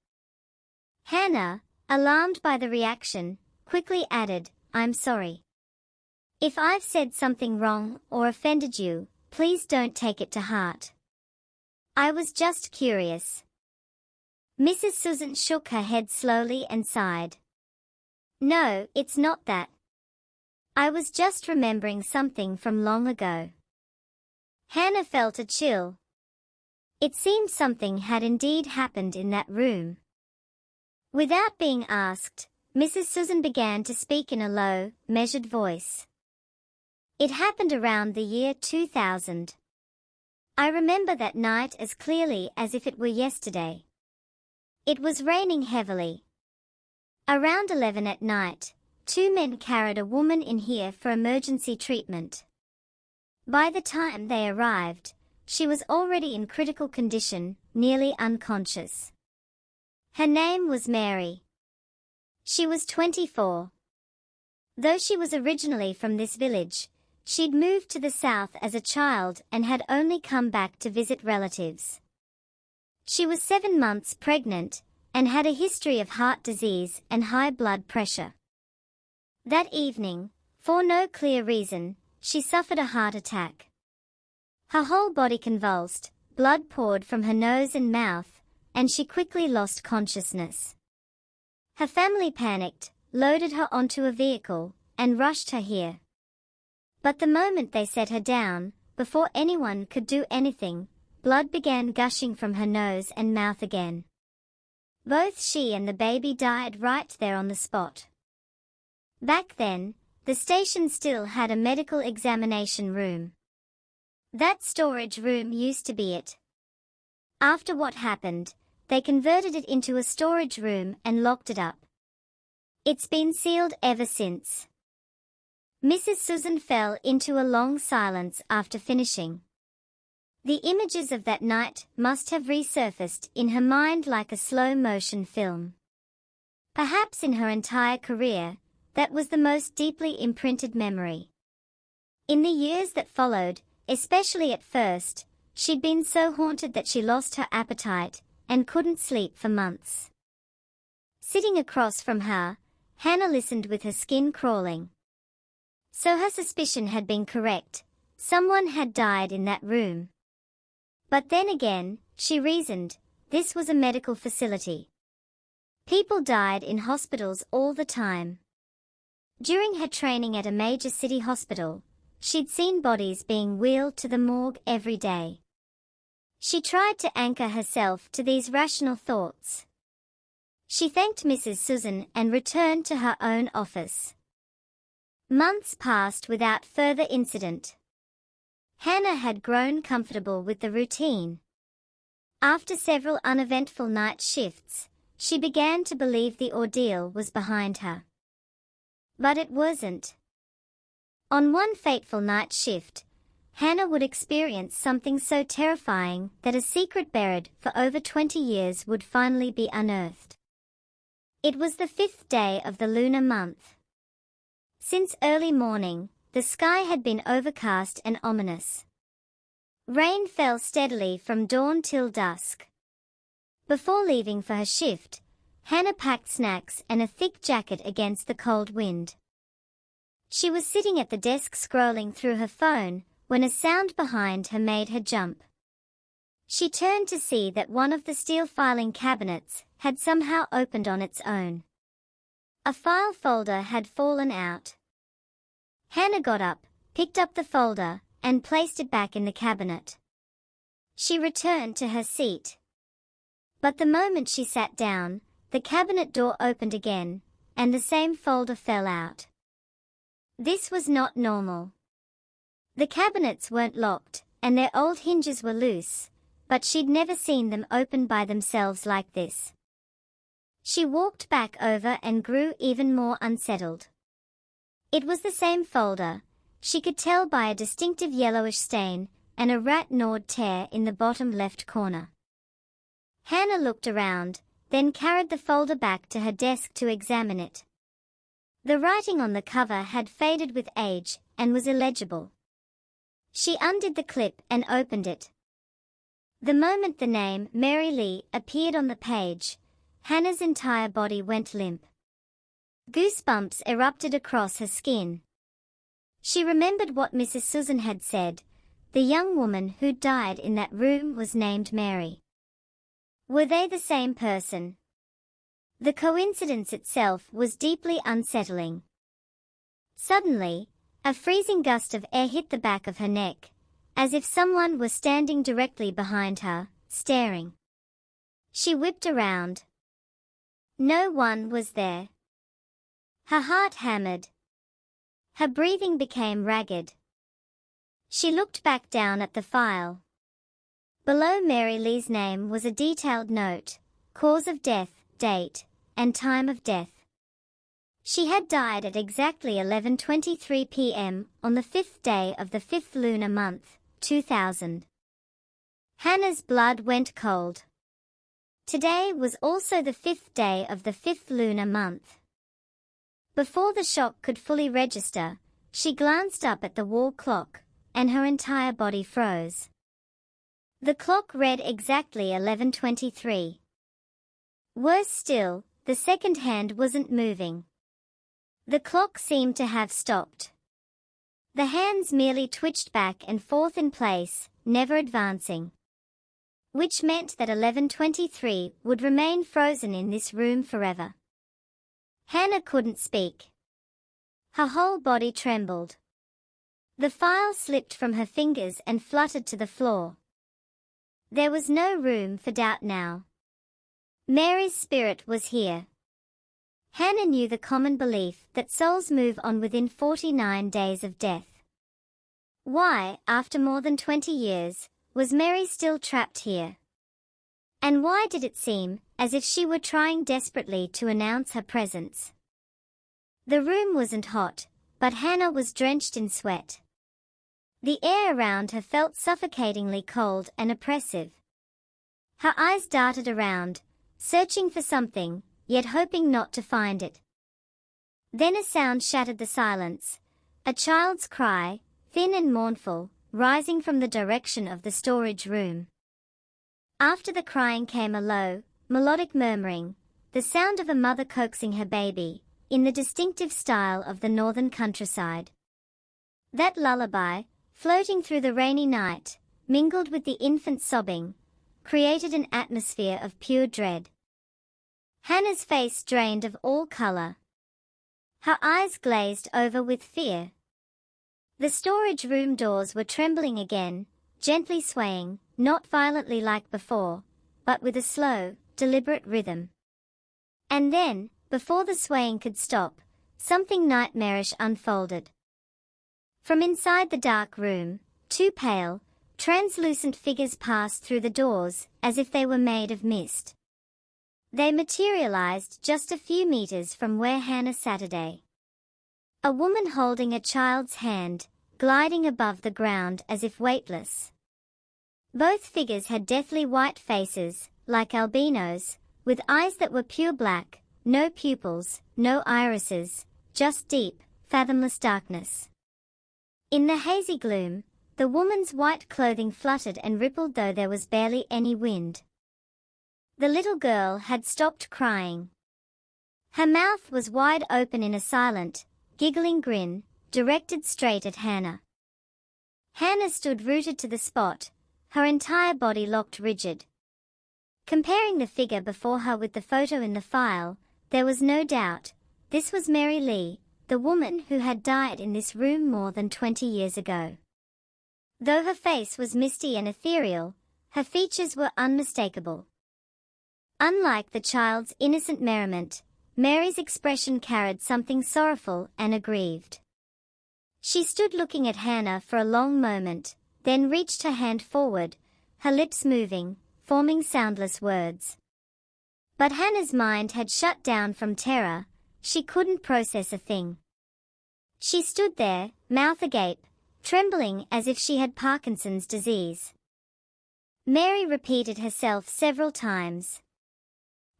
Hannah, alarmed by the reaction, quickly added, I'm sorry. If I've said something wrong or offended you, please don't take it to heart. I was just curious. Mrs. Susan shook her head slowly and sighed. No, it's not that. I was just remembering something from long ago. Hannah felt a chill. It seemed something had indeed happened in that room. Without being asked, Mrs. Susan began to speak in a low, measured voice. It happened around the year 2000. I remember that night as clearly as if it were yesterday. It was raining heavily. Around 11 at night, 2 men carried a woman in here for emergency treatment. By the time they arrived, she was already in critical condition, nearly unconscious. Her name was Mary. She was 24. Though she was originally from this village, she'd moved to the south as a child and had only come back to visit relatives. She was 7 months pregnant and had a history of heart disease and high blood pressure. That evening, for no clear reason, she suffered a heart attack. Her whole body convulsed, blood poured from her nose and mouth, and she quickly lost consciousness. Her family panicked, loaded her onto a vehicle, and rushed her here. But the moment they set her down, before anyone could do anything, blood began gushing from her nose and mouth again. Both she and the baby died right there on the spot. Back then, the station still had a medical examination room. That storage room used to be it. After what happened, they converted it into a storage room and locked it up. It's been sealed ever since. Mrs. Susan fell into a long silence after finishing. The images of that night must have resurfaced in her mind like a slow-motion film. Perhaps in her entire career, that was the most deeply imprinted memory. In the years that followed, especially at first, she'd been so haunted that she lost her appetite and couldn't sleep for months. Sitting across from her, Hannah listened with her skin crawling. So her suspicion had been correct. Someone had died in that room. But then again, she reasoned, this was a medical facility. People died in hospitals all the time. During her training at a major city hospital, she'd seen bodies being wheeled to the morgue every day. She tried to anchor herself to these rational thoughts. She thanked Mrs. Susan and returned to her own office. Months passed without further incident. Hannah had grown comfortable with the routine. After several uneventful night shifts, she began to believe the ordeal was behind her. But it wasn't. On one fateful night shift, Hannah would experience something so terrifying that a secret buried for over 20 years would finally be unearthed. It was the 5th day of the lunar month. Since early morning, the sky had been overcast and ominous. Rain fell steadily from dawn till dusk. Before leaving for her shift, Hannah packed snacks and a thick jacket against the cold wind. She was sitting at the desk scrolling through her phone when a sound behind her made her jump. She turned to see that one of the steel filing cabinets had somehow opened on its own. A file folder had fallen out. Hannah got up, picked up the folder, and placed it back in the cabinet. She returned to her seat. But the moment she sat down, the cabinet door opened again, and the same folder fell out. This was not normal. The cabinets weren't locked, and their old hinges were loose, but she'd never seen them open by themselves like this. She walked back over and grew even more unsettled. It was the same folder. She could tell by a distinctive yellowish stain and a rat-gnawed tear in the bottom left corner. Hannah looked around, then carried the folder back to her desk to examine it. The writing on the cover had faded with age and was illegible. She undid the clip and opened it. The moment the name Mary Lee appeared on the page, Hannah's entire body went limp. Goosebumps erupted across her skin. She remembered what Mrs. Susan had said. The young woman who died in that room was named Mary. Were they the same person? The coincidence itself was deeply unsettling. Suddenly, a freezing gust of air hit the back of her neck, as if someone were standing directly behind her, staring. She whipped around. No one was there. Her heart hammered. Her breathing became ragged. She looked back down at the file. Below Mary Lee's name was a detailed note, cause of death, date, and time of death. She had died at exactly 11:23 p.m. on the 5th day of the 5th lunar month, 2000. Hannah's blood went cold. Today was also the 5th day of the 5th lunar month. Before the shock could fully register, she glanced up at the wall clock, and her entire body froze. The clock read exactly 11:23. Worse still, the second hand wasn't moving. The clock seemed to have stopped. The hands merely twitched back and forth in place, never advancing. Which meant that 11:23 would remain frozen in this room forever. Hannah couldn't speak. Her whole body trembled. The file slipped from her fingers and fluttered to the floor. There was no room for doubt now. Mary's spirit was here. Hannah knew the common belief that souls move on within 49 days of death. Why, after more than 20 years, was Mary still trapped here? And why did it seem as if she were trying desperately to announce her presence? The room wasn't hot, but Hannah was drenched in sweat. The air around her felt suffocatingly cold and oppressive. Her eyes darted around, searching for something, yet hoping not to find it. Then a sound shattered the silence, a child's cry, thin and mournful, rising from the direction of the storage room. After the crying came a low, melodic murmuring, the sound of a mother coaxing her baby, in the distinctive style of the northern countryside. That lullaby, floating through the rainy night, mingled with the infant sobbing, created an atmosphere of pure dread. Hannah's face drained of all color. Her eyes glazed over with fear. The storage room doors were trembling again, gently swaying, not violently like before, but with a slow, deliberate rhythm. And then, before the swaying could stop, something nightmarish unfolded. From inside the dark room, two pale, translucent figures passed through the doors, as if they were made of mist. They materialized just a few meters from where Hannah sat today. A woman holding a child's hand, gliding above the ground as if weightless. Both figures had deathly white faces, like albinos, with eyes that were pure black, no pupils, no irises, just deep, fathomless darkness. In the hazy gloom, the woman's white clothing fluttered and rippled though there was barely any wind. The little girl had stopped crying. Her mouth was wide open in a silent, giggling grin, directed straight at Hannah. Hannah stood rooted to the spot, her entire body locked rigid. Comparing the figure before her with the photo in the file, there was no doubt, this was Mary Lee, the woman who had died in this room more than 20 years ago. Though her face was misty and ethereal, her features were unmistakable. Unlike the child's innocent merriment, Mary's expression carried something sorrowful and aggrieved. She stood looking at Hannah for a long moment, then reached her hand forward, her lips moving, forming soundless words. But Hannah's mind had shut down from terror. She couldn't process a thing. She stood there, mouth agape, trembling as if she had Parkinson's disease. Mary repeated herself several times.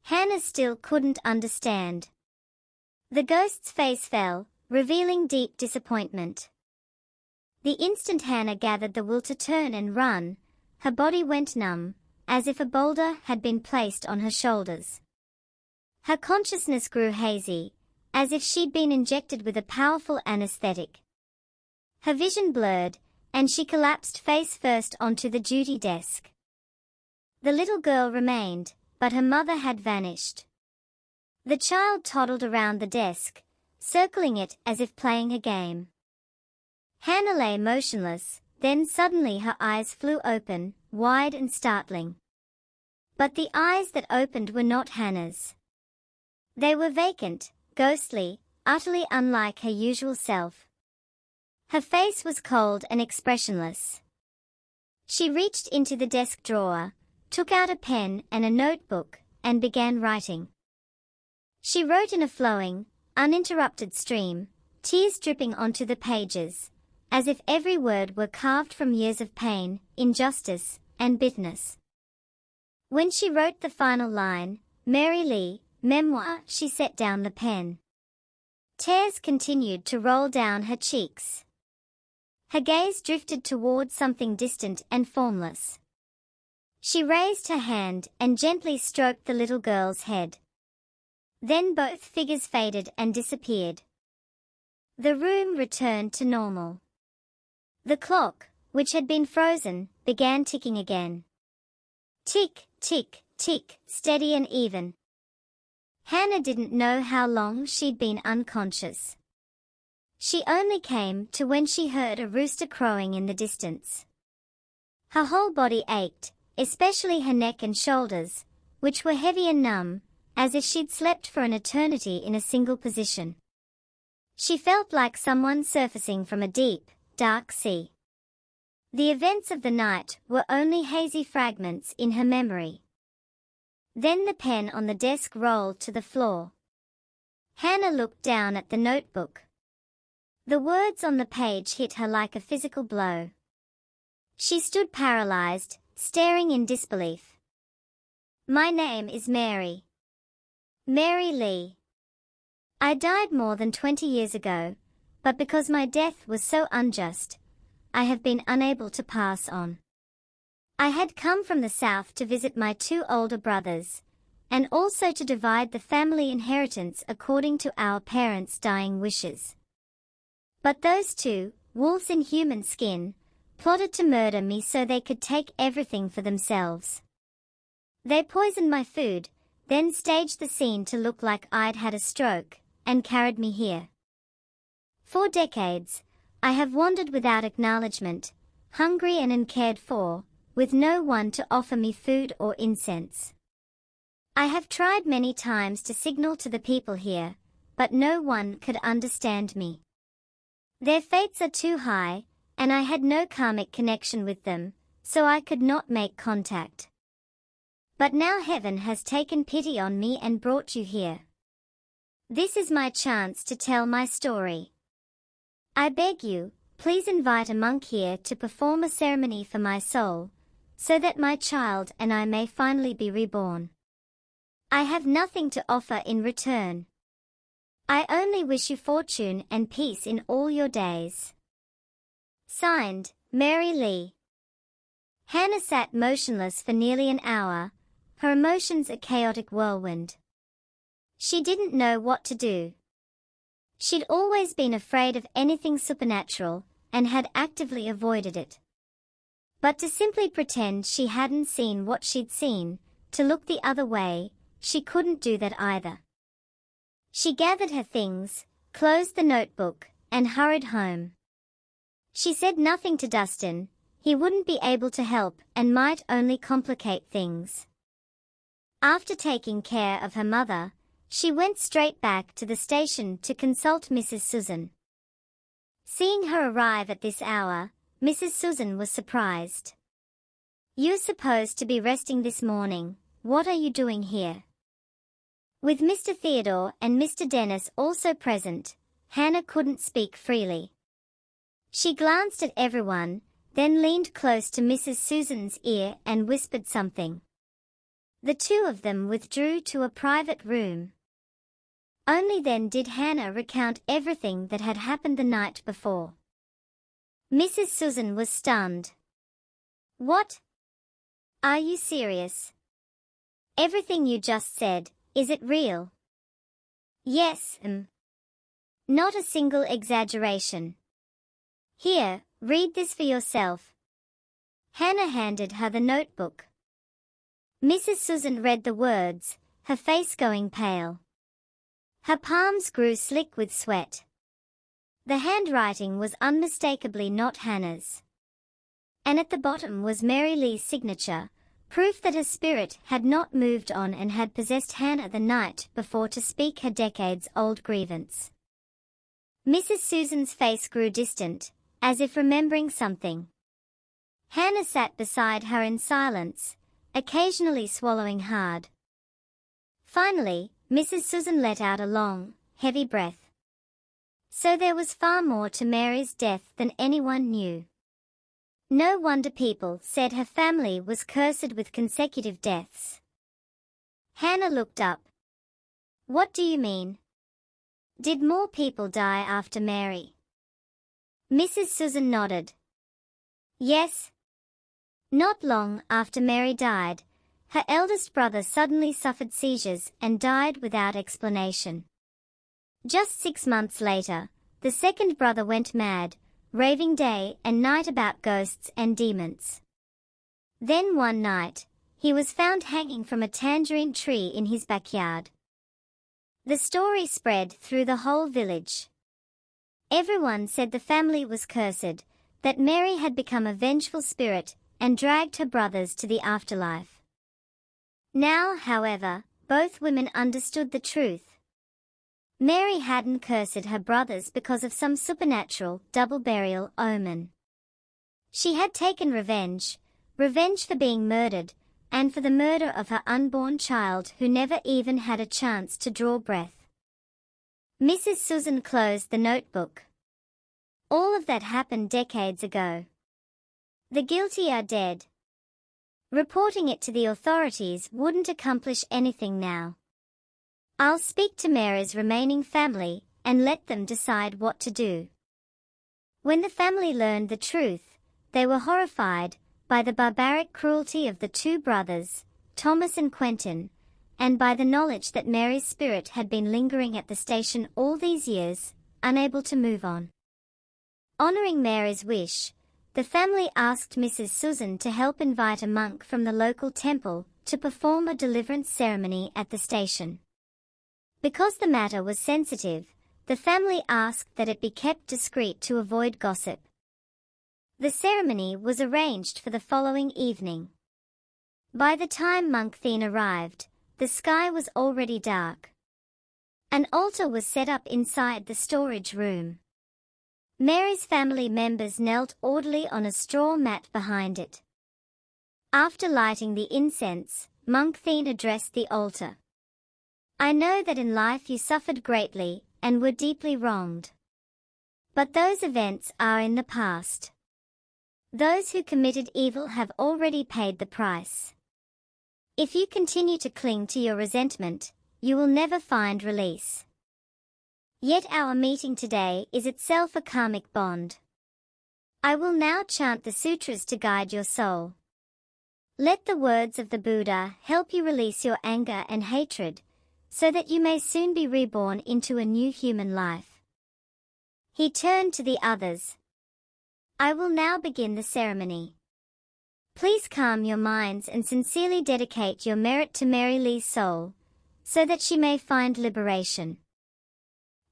Hannah still couldn't understand. The ghost's face fell, revealing deep disappointment. The instant Hannah gathered the will to turn and run, her body went numb, as if a boulder had been placed on her shoulders. Her consciousness grew hazy, as if she'd been injected with a powerful anesthetic. Her vision blurred, and she collapsed face first onto the duty desk. The little girl remained, but her mother had vanished. The child toddled around the desk, circling it as if playing a game. Hannah lay motionless, then suddenly her eyes flew open, wide and startling. But the eyes that opened were not Hannah's. They were vacant, ghostly, utterly unlike her usual self. Her face was cold and expressionless. She reached into the desk drawer, took out a pen and a notebook, and began writing. She wrote in a flowing, uninterrupted stream, tears dripping onto the pages, as if every word were carved from years of pain, injustice, and bitterness. When she wrote the final line, Mary Lee, memoir, she set down the pen. Tears continued to roll down her cheeks. Her gaze drifted toward something distant and formless. She raised her hand and gently stroked the little girl's head. Then both figures faded and disappeared. The room returned to normal. The clock, which had been frozen, began ticking again. Tick, tick, tick, steady and even. Hannah didn't know how long she'd been unconscious. She only came to when she heard a rooster crowing in the distance. Her whole body ached, especially her neck and shoulders, which were heavy and numb, as if she'd slept for an eternity in a single position. She felt like someone surfacing from a deep, dark sea. The events of the night were only hazy fragments in her memory. Then the pen on the desk rolled to the floor. Hannah looked down at the notebook. The words on the page hit her like a physical blow. She stood paralyzed, staring in disbelief. My name is Mary. Mary Lee. I died more than 20 years ago, but because my death was so unjust, I have been unable to pass on. I had come from the south to visit my 2 older brothers, and also to divide the family inheritance according to our parents' dying wishes. But those 2, wolves in human skin, plotted to murder me so they could take everything for themselves. They poisoned my food, then staged the scene to look like I'd had a stroke, and carried me here. For decades, I have wandered without acknowledgement, hungry and uncared for, with no one to offer me food or incense. I have tried many times to signal to the people here, but no one could understand me. Their fates are too high, and I had no karmic connection with them, so I could not make contact. But now heaven has taken pity on me and brought you here. This is my chance to tell my story. I beg you, please invite a monk here to perform a ceremony for my soul, so that my child and I may finally be reborn. I have nothing to offer in return. I only wish you fortune and peace in all your days. Signed, Mary Lee. Hannah sat motionless for nearly an hour, her emotions a chaotic whirlwind. She didn't know what to do. She'd always been afraid of anything supernatural, and had actively avoided it. But to simply pretend she hadn't seen what she'd seen, to look the other way, she couldn't do that either. She gathered her things, closed the notebook, and hurried home. She said nothing to Dustin. He wouldn't be able to help and might only complicate things. After taking care of her mother, she went straight back to the station to consult Mrs. Susan. Seeing her arrive at this hour, Mrs. Susan was surprised. "You're supposed to be resting this morning. What are you doing here?" With Mr. Theodore and Mr. Dennis also present, Hannah couldn't speak freely. She glanced at everyone, then leaned close to Mrs. Susan's ear and whispered something. The two of them withdrew to a private room. Only then did Hannah recount everything that had happened the night before. Mrs. Susan was stunned. "What? Are you serious? Everything you just said, is it real?" "Yes, Not a single exaggeration. Here, read this for yourself." Hannah handed her the notebook. Mrs. Susan read the words, her face going pale. Her palms grew slick with sweat. The handwriting was unmistakably not Hannah's. And at the bottom was Mary Lee's signature, proof that her spirit had not moved on and had possessed Hannah the night before to speak her decades-old grievance. Mrs. Susan's face grew distant, as if remembering something. Hannah sat beside her in silence, occasionally swallowing hard. Finally, Mrs. Susan let out a long, heavy breath. So there was far more to Mary's death than anyone knew. No wonder people said her family was cursed with consecutive deaths. Hannah looked up. "What do you mean? Did more people die after Mary?" Mrs. Susan nodded. "Yes. Not long after Mary died, her eldest brother suddenly suffered seizures and died without explanation. Just 6 months later, the second brother went mad, raving day and night about ghosts and demons. Then one night, he was found hanging from a tangerine tree in his backyard. The story spread through the whole village. Everyone said the family was cursed, that Mary had become a vengeful spirit and dragged her brothers to the afterlife. Now, however, both women understood the truth. Mary hadn't cursed her brothers because of some supernatural double burial omen. She had taken revenge for being murdered, and for the murder of her unborn child who never even had a chance to draw breath. Mrs. Susan closed the notebook. All of that happened decades ago. The guilty are dead. Reporting it to the authorities wouldn't accomplish anything now. I'll speak to Mary's remaining family and let them decide what to do." When the family learned the truth, they were horrified by the barbaric cruelty of the two brothers, Thomas and Quentin, and by the knowledge that Mary's spirit had been lingering at the station all these years, unable to move on. Honoring Mary's wish, the family asked Mrs. Susan to help invite a monk from the local temple to perform a deliverance ceremony at the station. Because the matter was sensitive, the family asked that it be kept discreet to avoid gossip. The ceremony was arranged for the following evening. By the time Monk Thien arrived, the sky was already dark. An altar was set up inside the storage room. Mary's family members knelt orderly on a straw mat behind it. After lighting the incense, Monk Thien addressed the altar. "I know that in life you suffered greatly and were deeply wronged. But those events are in the past. Those who committed evil have already paid the price. If you continue to cling to your resentment, you will never find release. Yet our meeting today is itself a karmic bond. I will now chant the sutras to guide your soul. Let the words of the Buddha help you release your anger and hatred, so that you may soon be reborn into a new human life." He turned to the others. "I will now begin the ceremony. Please calm your minds and sincerely dedicate your merit to Mary Lee's soul, so that she may find liberation.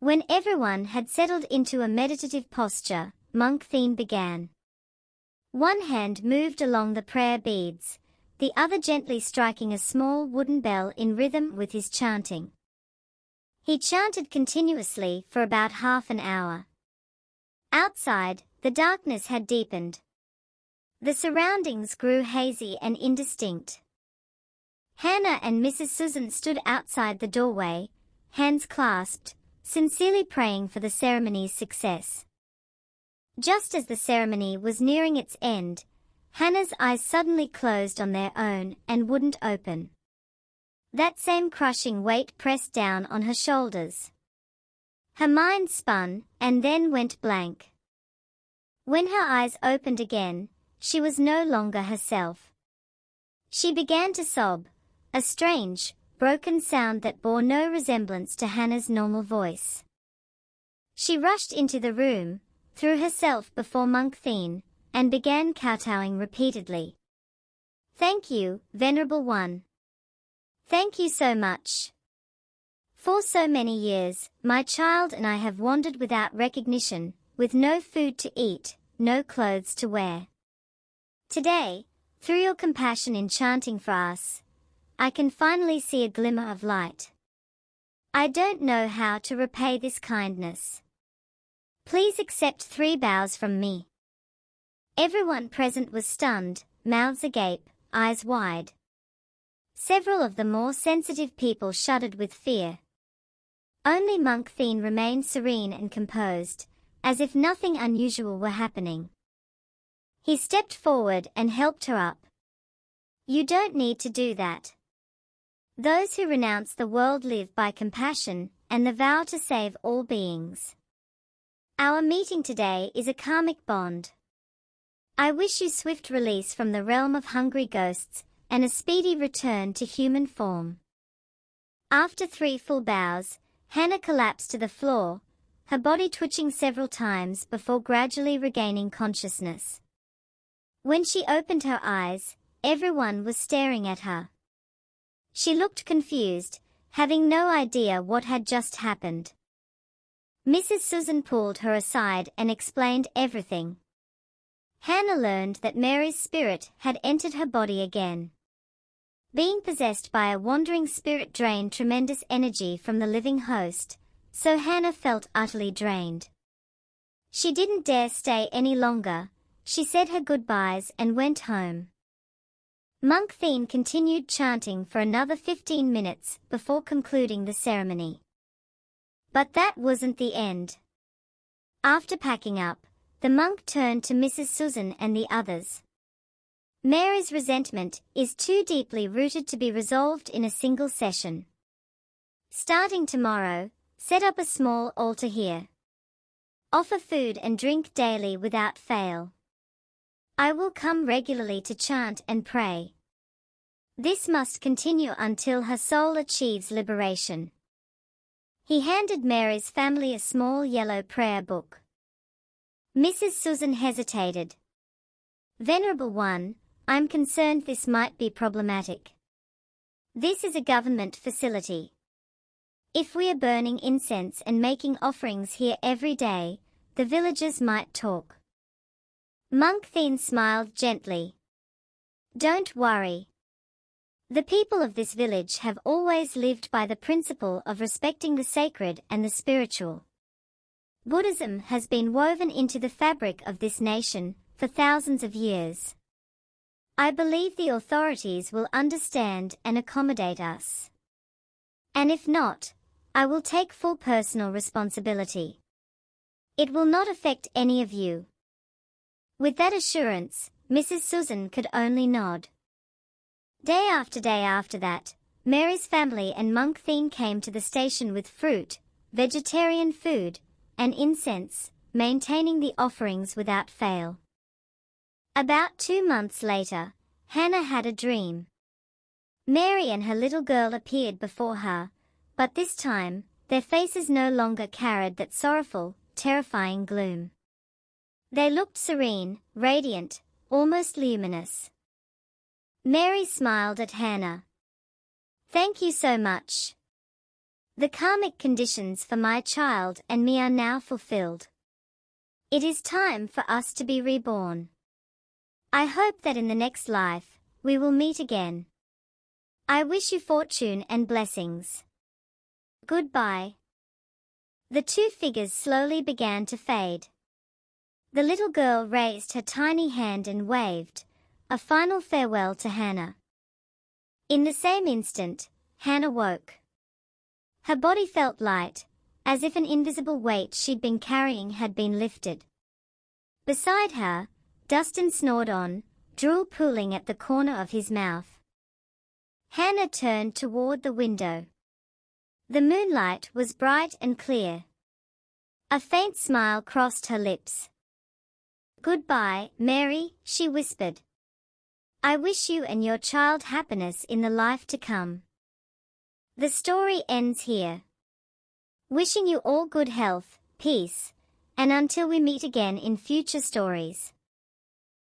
When everyone had settled into a meditative posture, Monk Thien began. One hand moved along the prayer beads, the other gently striking a small wooden bell in rhythm with his chanting. He chanted continuously for about half an hour. Outside, the darkness had deepened. The surroundings grew hazy and indistinct. Hannah and Mrs. Susan stood outside the doorway, hands clasped, sincerely praying for the ceremony's success. Just as the ceremony was nearing its end, Hannah's eyes suddenly closed on their own and wouldn't open. That same crushing weight pressed down on her shoulders. Her mind spun and then went blank. When her eyes opened again, she was no longer herself. She began to sob, a strange, broken sound that bore no resemblance to Hannah's normal voice. She rushed into the room, threw herself before Monk Thien, and began kowtowing repeatedly. "Thank you, Venerable One. Thank you so much. For so many years, my child and I have wandered without recognition, with no food to eat, no clothes to wear. Today, through your compassion in chanting for us, I can finally see a glimmer of light. I don't know how to repay this kindness. Please accept 3 bows from me." Everyone present was stunned, mouths agape, eyes wide. Several of the more sensitive people shuddered with fear. Only Monk Thien remained serene and composed, as if nothing unusual were happening. He stepped forward and helped her up. "You don't need to do that. Those who renounce the world live by compassion and the vow to save all beings. Our meeting today is a karmic bond. I wish you swift release from the realm of hungry ghosts and a speedy return to human form." After 3 full bows, Hannah collapsed to the floor, her body twitching several times before gradually regaining consciousness. When she opened her eyes, everyone was staring at her. She looked confused, having no idea what had just happened. Mrs. Susan pulled her aside and explained everything. Hannah learned that Mary's spirit had entered her body again. Being possessed by a wandering spirit drained tremendous energy from the living host, so Hannah felt utterly drained. She didn't dare stay any longer. She said her goodbyes and went home. Monk Thien continued chanting for another 15 minutes before concluding the ceremony. But that wasn't the end. After packing up, the monk turned to Mrs. Susan and the others. "Mary's resentment is too deeply rooted to be resolved in a single session. Starting tomorrow, set up a small altar here. Offer food and drink daily without fail. I will come regularly to chant and pray. This must continue until her soul achieves liberation." He handed Mary's family a small yellow prayer book. Mrs. Susan hesitated. "Venerable One, I'm concerned this might be problematic. This is a government facility. If we are burning incense and making offerings here every day, the villagers might talk." Monk Thien smiled gently. "Don't worry. The people of this village have always lived by the principle of respecting the sacred and the spiritual. Buddhism has been woven into the fabric of this nation for thousands of years. I believe the authorities will understand and accommodate us. And if not, I will take full personal responsibility. It will not affect any of you." With that assurance, Mrs. Susan could only nod. Day after that, Mary's family and Monk Thien came to the station with fruit, vegetarian food, and incense, maintaining the offerings without fail. About 2 months later, Hannah had a dream. Mary and her little girl appeared before her, but this time, their faces no longer carried that sorrowful, terrifying gloom. They looked serene, radiant, almost luminous. Mary smiled at Hannah. "Thank you so much. The karmic conditions for my child and me are now fulfilled. It is time for us to be reborn. I hope that in the next life, we will meet again. I wish you fortune and blessings. Goodbye. The two figures slowly began to fade. The little girl raised her tiny hand and waved, a final farewell to Hannah. In the same instant, Hannah woke. Her body felt light, as if an invisible weight she'd been carrying had been lifted. Beside her, Dustin snored on, drool pooling at the corner of his mouth. Hannah turned toward the window. The moonlight was bright and clear. A faint smile crossed her lips. "Goodbye, Mary," she whispered. "I wish you and your child happiness in the life to come." The story ends here. Wishing you all good health, peace, and until we meet again in future stories.